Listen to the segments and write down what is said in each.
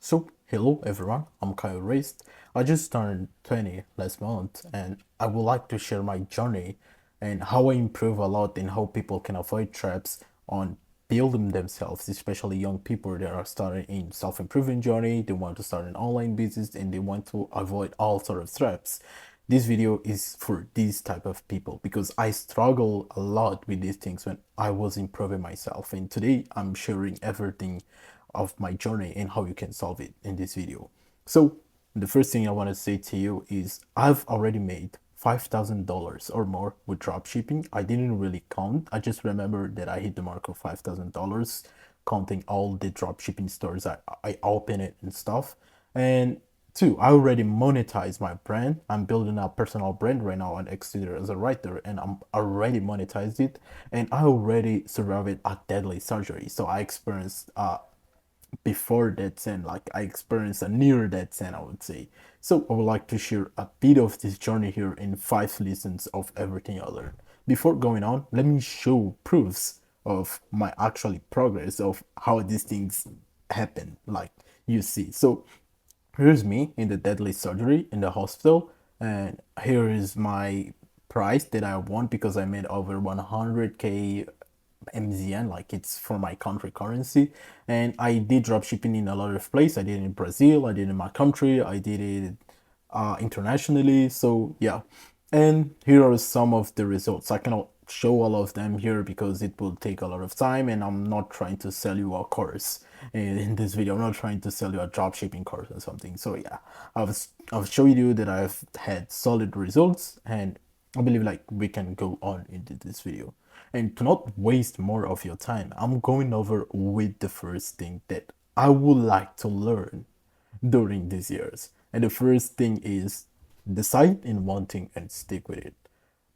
So, hello everyone, I'm Kyle Rist. I just turned 20 last month and I would like to share my journey and how I improve a lot in how people can avoid traps on building themselves, especially young people that are starting in self-improvement journey, they want to start an online business and they want to avoid all sort of traps. This video is for these type of people because I struggle a lot with these things when I was improving myself, and today I'm sharing everything of my journey and how you can solve it in this video. So the first thing I want to say to you is I've already made $5,000 or more with drop shipping. I didn't really count. I just remember that I hit the mark of $5,000, counting all the drop shipping stores I open it and stuff. And two, I already monetized my brand. I'm building a personal brand right now on Exeter as a writer, and I'm already monetized it. And I already survived a deadly surgery. So I experienced before death end, like I experienced a near death end, I would say. So I would like to share a bit of this journey here in 5 lessons of everything I learned. Before going on, let me show proofs of my actually progress of how these things happen, like you see. So here's me in the deadly surgery in the hospital, and here is my price that I won because I made over 100k MZN, like it's for my country currency. And I did drop shipping in a lot of places. I did it in Brazil, I did it in my country, I did it internationally. So yeah, and here are some of the results. I cannot show all of them here because it will take a lot of time, and I'm not trying to sell you a course in this video. I'm not trying to sell you a drop shipping course or something. So yeah, I've showed you that I've had solid results, and I believe like we can go on into this video. And to not waste more of your time, I'm going over with the first thing that I would like to learn during these years. And the first thing is decide in one thing and stick with it.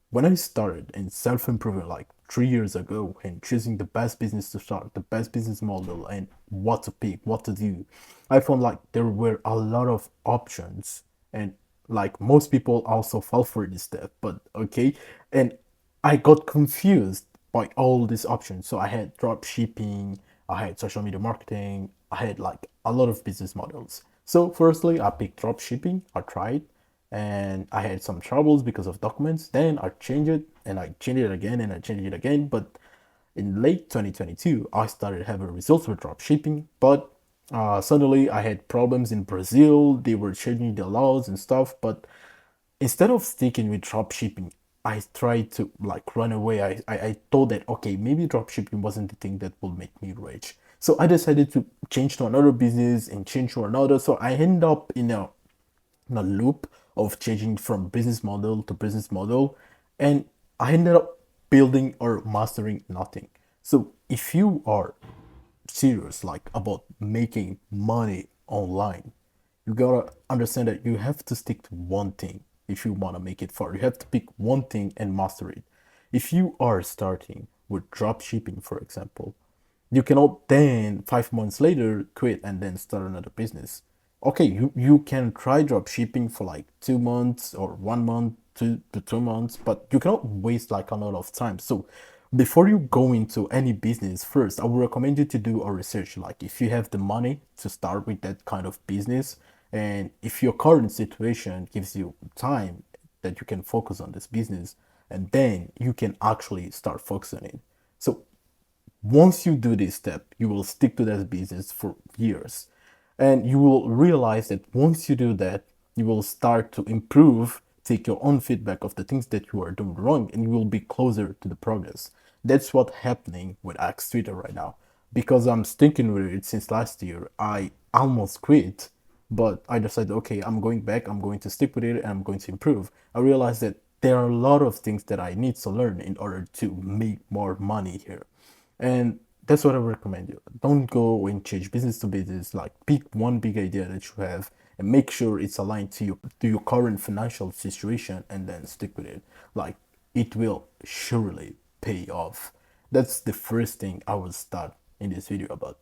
When I started in self-improvement like 3 years ago and choosing the best business to start, the best business model, and what to pick, what to do, I found like there were a lot of options, and like most people also fall for this step, but okay. And I got confused by all these options. So I had drop shipping, I had social media marketing, I had like a lot of business models. So firstly, I picked drop shipping, I tried, and I had some troubles because of documents. Then I changed it and I changed it again and I changed it again. But in late 2022, I started having results with drop shipping, but suddenly I had problems in Brazil. They were changing the laws and stuff, but instead of sticking with drop shipping, I tried to like run away. I thought that okay, maybe drop shipping wasn't the thing that will make me rich. So I decided to change to another business and change to another. So I end up in a loop of changing from business model to business model, and I ended up building or mastering nothing. So if you are serious like about making money online, you gotta understand that you have to stick to one thing. If you want to make it far, you have to pick one thing and master it. If you are starting with drop shipping, for example, you cannot then 5 months later quit and then start another business. Okay, you can try drop shipping for like 2 months or 1 month, 2 to 2 months, but you cannot waste like a lot of time. So before you go into any business, first I would recommend you to do a research. Like if you have the money to start with that kind of business, and if your current situation gives you time that you can focus on this business, and then you can actually start focusing it. So once you do this step, you will stick to that business for years. And you will realize that once you do that, you will start to improve, take your own feedback of the things that you are doing wrong, and you will be closer to the progress. That's what's happening with Axe Twitter right now. Because I'm sticking with it since last year, I almost quit, but I decided, okay, I'm going back, I'm going to stick with it, and I'm going to improve. I realized that there are a lot of things that I need to learn in order to make more money here. And that's what I recommend you. Don't go and change business to business. Like pick one big idea that you have and make sure it's aligned to your current financial situation and then stick with it. Like it will surely pay off. That's the first thing I will start in this video about.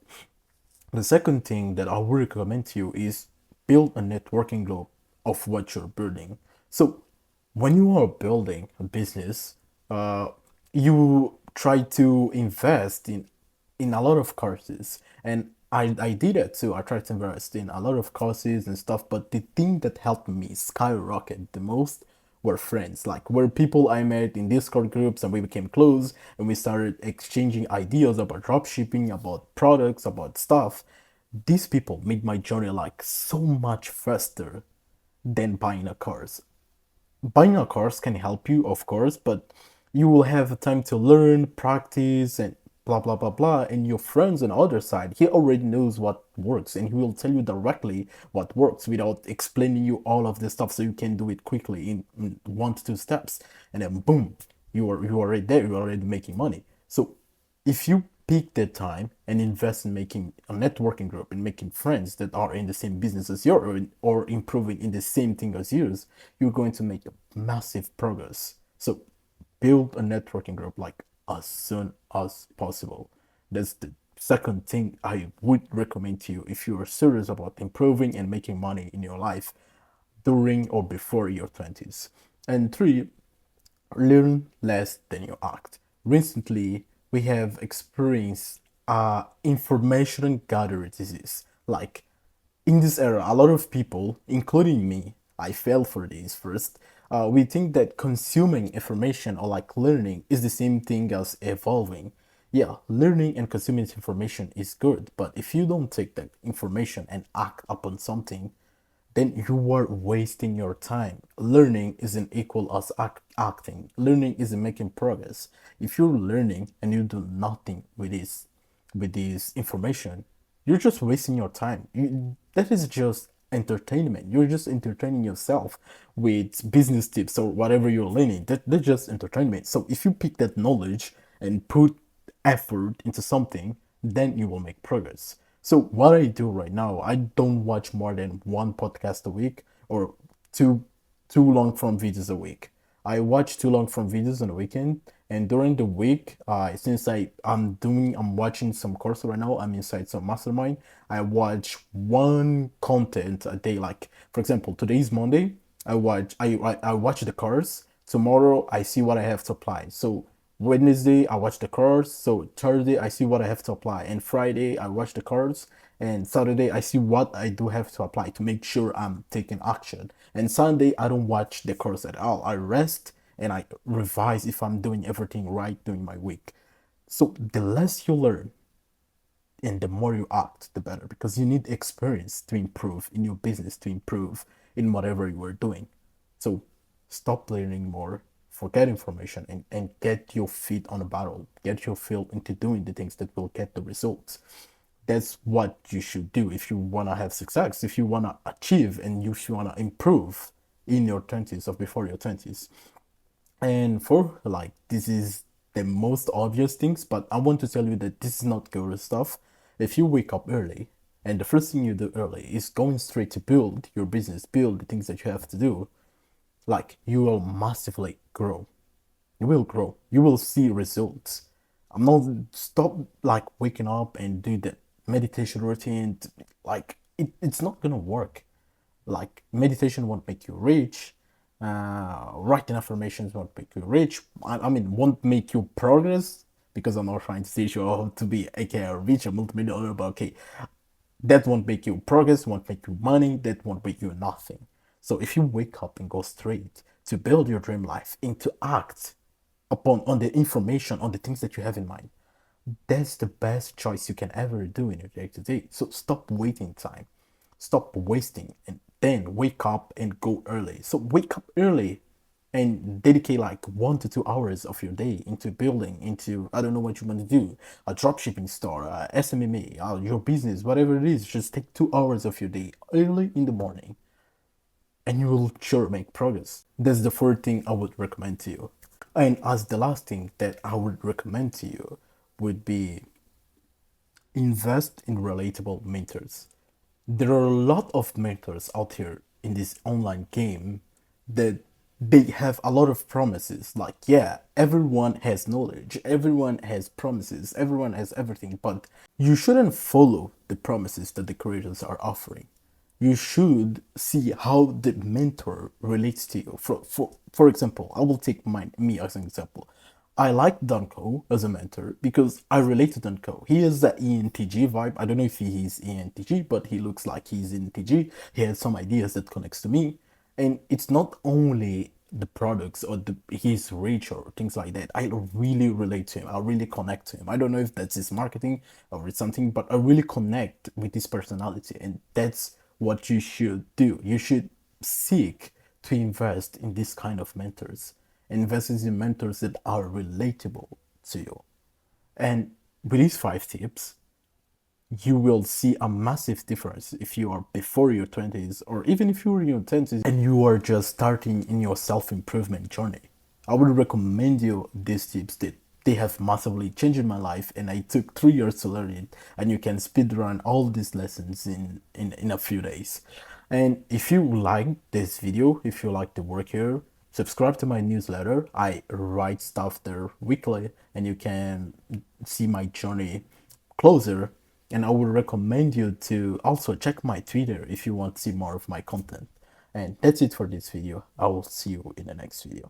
The second thing that I would recommend to you is build a networking group of what you're building. So when you are building a business, you try to invest in a lot of courses, and I did it too. I tried to invest in a lot of courses and stuff, but the thing that helped me skyrocket the most were friends. Like were people I met in Discord groups and we became close and we started exchanging ideas about dropshipping, about products, about stuff. These people made my journey like so much faster than buying a course. Buying a course can help you, of course, but you will have time to learn, practice, and blah blah blah blah. And your friends on the other side, he already knows what works, and he will tell you directly what works without explaining you all of this stuff, so you can do it quickly in 1 to 2 steps, and then boom, you are already there. You're already making money. So if you pick that time and invest in making a networking group and making friends that are in the same business as you or improving in the same thing as yours, you're going to make a massive progress. So build a networking group like as soon as possible. That's the second thing I would recommend to you if you are serious about improving and making money in your life during or before your 20s. And three, learn less than you act. Recently, we have experienced information gathering disease. Like in this era, a lot of people, including me, I fell for this first. We think that consuming information or like learning is the same thing as evolving. Yeah, learning and consuming information is good, but if you don't take that information and act upon something, then you are wasting your time. Learning isn't equal as acting. Learning isn't making progress. If you're learning and you do nothing with this information, you're just wasting your time. That is just entertainment. You're just entertaining yourself with business tips or whatever you're learning. That's just entertainment. So if you pick that knowledge and put effort into something, then you will make progress. So what I do right now, I don't watch more than one podcast a week or two two long form videos a week. I watch two long form videos on the weekend, and during the week, since I'm watching some course right now. I'm inside some mastermind. I watch one content a day. Like for example, today is Monday. I watch the course. Tomorrow I see what I have to apply. So Wednesday I watch the course. So Thursday I see what I have to apply, and Friday I watch the course, and Saturday I see what I do have to apply to make sure I'm taking action. And Sunday I don't watch the course at all. I rest and I revise if I'm doing everything right during my week. So the less you learn and the more you act, the better, because you need experience to improve in your business, to improve in whatever you are doing. So stop learning more, forget information, and get your feet on the battle, get your feet into doing the things that will get the results. That's what you should do if you want to have success, if you want to achieve, and if you want to improve in your 20s or before your 20s. And for like, this is the most obvious things, but I want to tell you that this is not good stuff. If you wake up early and the first thing you do early is going straight to build your business, build the things that you have to do, like you will massively grow. You will grow. You will see results. I'm not stop like waking up and do the meditation routine. Like it's not gonna work. Like meditation won't make you rich. Writing affirmations won't make you rich. I mean, won't make you progress, because I'm not trying to teach you how to be aka rich or multimillionaire, but okay, that won't make you progress, won't make you money, that won't make you nothing. So if you wake up and go straight to build your dream life and to act upon on the information, on the things that you have in mind, that's the best choice you can ever do in your day to day. So stop waiting time, stop wasting, and then wake up and go early. So wake up early and dedicate like 1 to 2 hours of your day into building, into I don't know what you want to do, a dropshipping store, SMMA, your business, whatever it is. Just take 2 hours of your day early in the morning, and you will sure make progress. That's the fourth thing I would recommend to you. And as the last thing that I would recommend to you would be invest in relatable mentors. There are a lot of mentors out here in this online game that they have a lot of promises. Like, yeah, everyone has knowledge, everyone has promises, everyone has everything, but you shouldn't follow the promises that the creators are offering. You should see how the mentor relates to you. For example, I will take me as an example. I like Dunko as a mentor because I relate to Dunko. He has the ENTG vibe. I don't know if he is ENTG, but he looks like he's ENTG. He has some ideas that connects to me. And it's not only the products or his reach or things like that. I really relate to him. I really connect to him. I don't know if that's his marketing or it's something, but I really connect with his personality. And that's what you should do. You should seek to invest in this kind of mentors. Invest in mentors that are relatable to you. And with these 5 tips, you will see a massive difference if you are before your 20s or even if you're in your 20s and you are just starting in your self-improvement journey. I would recommend you these tips that they have massively changed my life, and I took 3 years to learn it, and you can speedrun all these lessons in a few days. And if you like this video, if you like the work here, subscribe to my newsletter. I write stuff there weekly and you can see my journey closer. And I would recommend you to also check my Twitter if you want to see more of my content. And that's it for this video. I will see you in the next video.